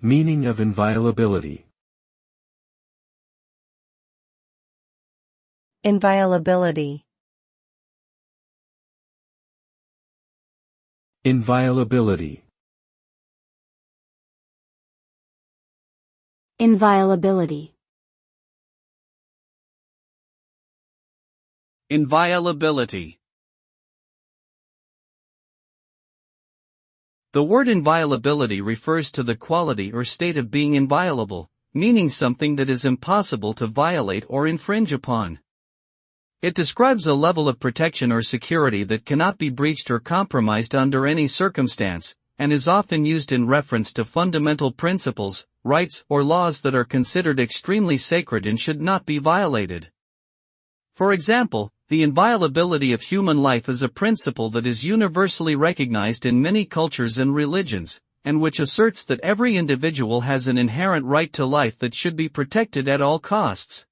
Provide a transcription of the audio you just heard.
Meaning of inviolability. Inviolability. Inviolability. Inviolability. Inviolability. The word inviolability refers to the quality or state of being inviolable, meaning something that is impossible to violate or infringe upon. It describes a level of protection or security that cannot be breached or compromised under any circumstance, and is often used in reference to fundamental principles, rights, or laws that are considered extremely sacred and should not be violated. For example, the inviolability of human life is a principle that is universally recognized in many cultures and religions, and which asserts that every individual has an inherent right to life that should be protected at all costs.